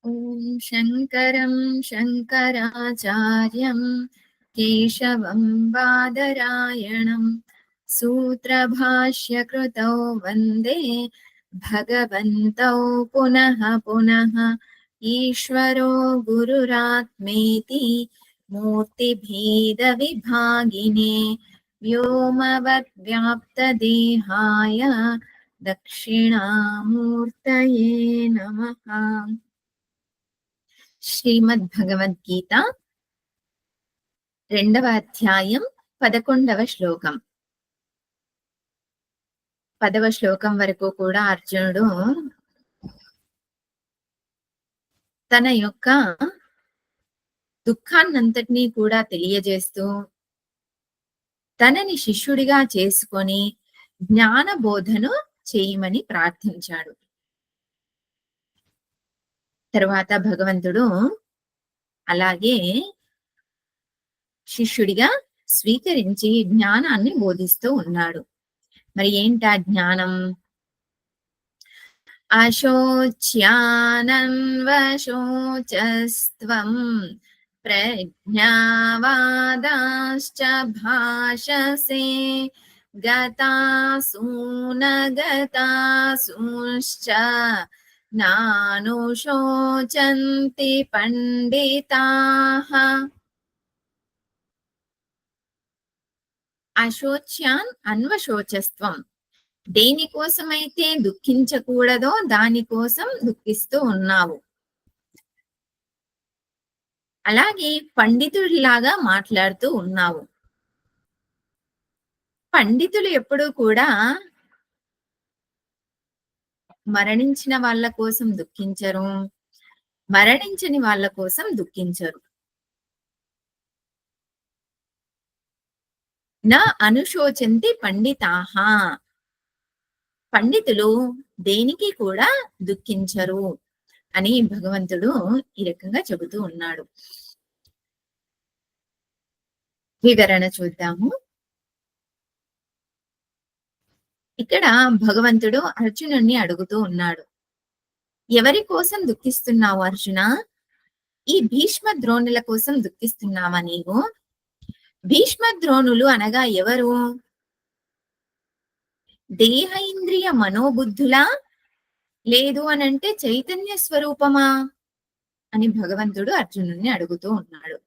ఓం శంకరం శంకరాచార్యం కేశవం బాదరాయణం సూత్రభాష్యకృతౌ వందే భగవంతౌ పునః పునః ఈశ్వరో గురురాత్మేతి మూర్తిభేదవిభాగినే వ్యోమవద్వ్యాప్తదేహాయ దక్షిణామూర్తయే నమః. శ్రీమద్ భగవద్గీత 2వ అధ్యాయం 11వ శ్లోకం. 10వ శ్లోకం వరకు కూడా అర్జునుడు తన యొక్క దుఃఖాన్నంతటినీ కూడా తెలియజేస్తూ తనని శిష్యుడిగా చేసుకొని జ్ఞాన బోధను చేయమని ప్రార్థించాడు. తరువాత భగవంతుడు అలాగే శిష్యుడిగా స్వీకరించి జ్ఞానాన్ని బోధిస్తూ ఉన్నాడు. మరి ఏంటా జ్ఞానం? అశోచ్యానన్వశోచస్త్వం ప్రజ్ఞావాదాశ్చ భాషసే గతాసూనగతాసూశ్చ నానుశోచంతి పండితాః. అశోచ్యాన్ అన్వశోచస్త్వం, దేనికోసమైతే దుఃఖించకూడదో దానికోసం దుఃఖిస్తూ ఉన్నావు. అలాగే పండితుడిలాగా మాట్లాడుతూ ఉన్నావు. పండితులు ఎప్పుడూ కూడా మరణించిన వాళ్ళ కోసం దుఃఖించరు, మరణించని వాళ్ళ కోసం దుఃఖించరు. నా అనుశోచంతి పండితాః, పండితులు దేనికి కూడా దుఃఖించరు అని భగవంతుడు ఈ రకంగా చెబుతూ ఉన్నాడు. వివరణ చూద్దాము. ఇక్కడ భగవంతుడు అర్జునుడిని అడుగుతూ ఉన్నాడు, ఎవరి కోసం దుఃఖిస్తున్నావు అర్జున? ఈ భీష్మ ద్రోణుల కోసం దుఃఖిస్తున్నావా నీవు? భీష్మ ద్రోణులు అనగా ఎవరు? దేహ ఇంద్రియ మనోబుద్ధులా, లేదు అనంటే చైతన్య స్వరూపమా అని భగవంతుడు అర్జునుడిని అడుగుతూ ఉన్నాడు.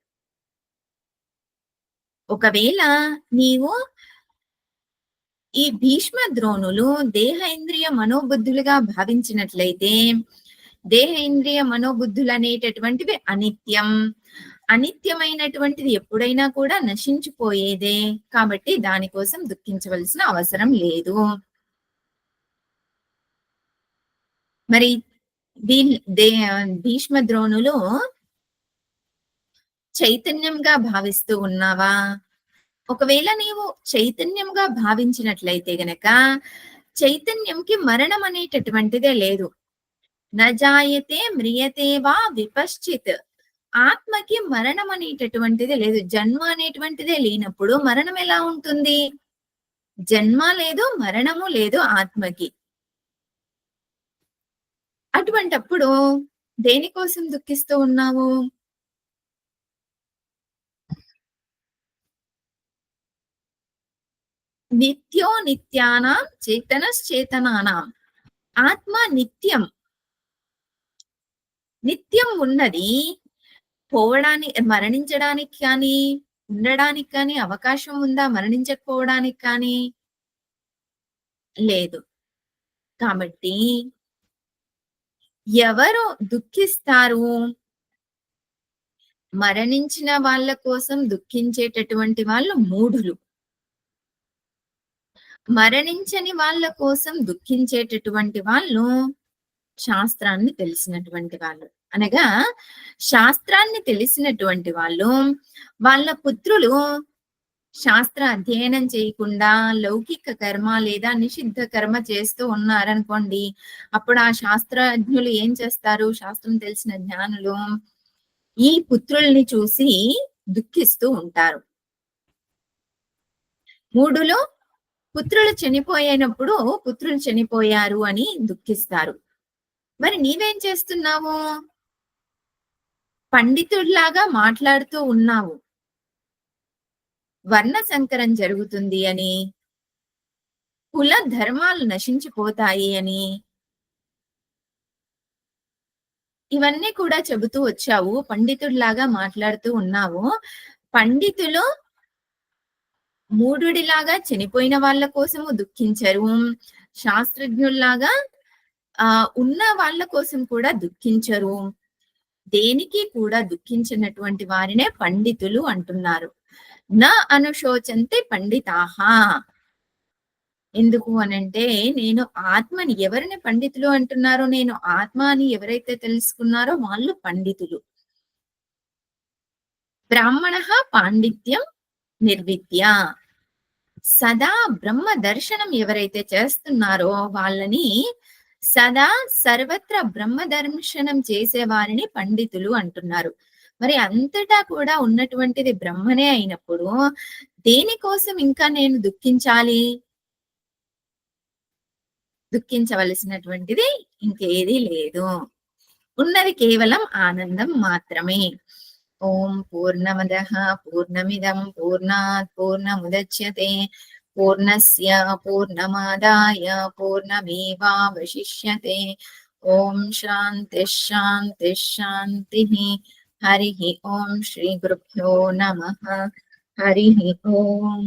ఒకవేళ నీవు ఈ భీష్మ ద్రోణులు దేహ ఇంద్రియ మనోబుద్ధులుగా భావించినట్లయితే, దేహ ఇంద్రియ మనోబుద్ధులు అనేటటువంటివి అనిత్యం, అనిత్యమైనటువంటిది ఎప్పుడైనా కూడా నశించిపోయేదే, కాబట్టి దానికోసం దుఃఖించవలసిన అవసరం లేదు. మరి భీష్మ ద్రోణులు చైతన్యంగా భావిస్తూ ఉన్నావా? ఒకవేళ నీవు చైతన్యంగా భావించినట్లయితే గనక చైతన్యంకి మరణం అనేటటువంటిదే లేదు. నజాయతే మ్రియతే వా విపశ్చిత్, ఆత్మకి మరణం అనేటటువంటిదే లేదు. జన్మ అనేటువంటిదే లేనప్పుడు మరణం ఎలా ఉంటుంది? జన్మ లేదు, మరణము లేదు ఆత్మకి. అటువంటప్పుడు దేనికోసం దుఃఖిస్తూ ఉన్నావు? నిత్యో నిత్యానాం చేతనశ్చేతనానాం, ఆత్మ నిత్యం, నిత్యం ఉన్నది. పోవడానికి, మరణించడానికి కానీ ఉండడానికి కానీ అవకాశం ఉందా? మరణించకపోవడానికి కానీ లేదు. కాబట్టి ఎవరు దుఃఖిస్తారు? మరణించిన వాళ్ళ కోసం దుఃఖించేటటువంటి వాళ్ళు మూఢులు. మరణించని వాళ్ళ కోసం దుఃఖించేటటువంటి వాళ్ళు శాస్త్రాన్ని తెలిసినటువంటి వాళ్ళు. అనగా శాస్త్రాన్ని తెలిసినటువంటి వాళ్ళు, వాళ్ళ పుత్రులు శాస్త్ర అధ్యయనం చేయకుండా లౌకిక కర్మ లేదా నిషిద్ధ కర్మ చేస్తూ ఉన్నారనుకోండి, అప్పుడు ఆ శాస్త్రజ్ఞులు ఏం చేస్తారు? శాస్త్రం తెలిసిన జ్ఞానులు ఈ పుత్రుల్ని చూసి దుఃఖిస్తూ ఉంటారు. మూడులో పుత్రులు చనిపోయినప్పుడు పుత్రులు చనిపోయారు అని దుఃఖిస్తారు. మరి నీవేం చేస్తున్నావు? పండితుడిలాగా మాట్లాడుతూ ఉన్నావు. వర్ణ సంకరం జరుగుతుంది అని, కుల ధర్మాలు నశించిపోతాయి అని, ఇవన్నీ కూడా చెబుతూ వచ్చావు. పండితుడిలాగా మాట్లాడుతూ ఉన్నావు. పండితులు మూఢుడిలాగా చనిపోయిన వాళ్ళ కోసము దుఃఖించరు. శాస్త్రజ్ఞుల్లాగా ఉన్న వాళ్ళ కోసం కూడా దుఃఖించరు. దేనికి కూడా దుఃఖించినటువంటి వారినే పండితులు అంటున్నారు. న అనుశోచంతే పండితాహ. ఎందుకు అనంటే, నేను ఆత్మని ఎవరిని పండితులు అంటున్నారో, నేను ఆత్మ అని ఎవరైతే తెలుసుకున్నారో వాళ్ళు పండితులు. బ్రాహ్మణః పాండిత్యం నిర్విద్య. సదా బ్రహ్మ దర్శనం ఎవరైతే చేస్తున్నారో వాళ్ళని, సదా సర్వత్ర బ్రహ్మ దర్శనం చేసే వారిని పండితులు అంటున్నారు. మరి అంతటా కూడా ఉన్నటువంటిది బ్రహ్మనే అయినప్పుడు దేనికోసం ఇంకా నేను దుఃఖించాలి? దుఃఖించవలసినటువంటిది ఇంకేదీ లేదు. ఉన్నది కేవలం ఆనందం మాత్రమే. ఓం పూర్ణమదః పూర్ణమిదం పూర్ణాత్ పూర్ణముదచ్యతే పూర్ణస్య పూర్ణమాదాయ పూర్ణమేవావశిష్యతే. ఓం శాంతిః శాంతిః శాంతిః. హరిః ఓం శ్రీ గురుభ్యో నమః. హరిః ఓం.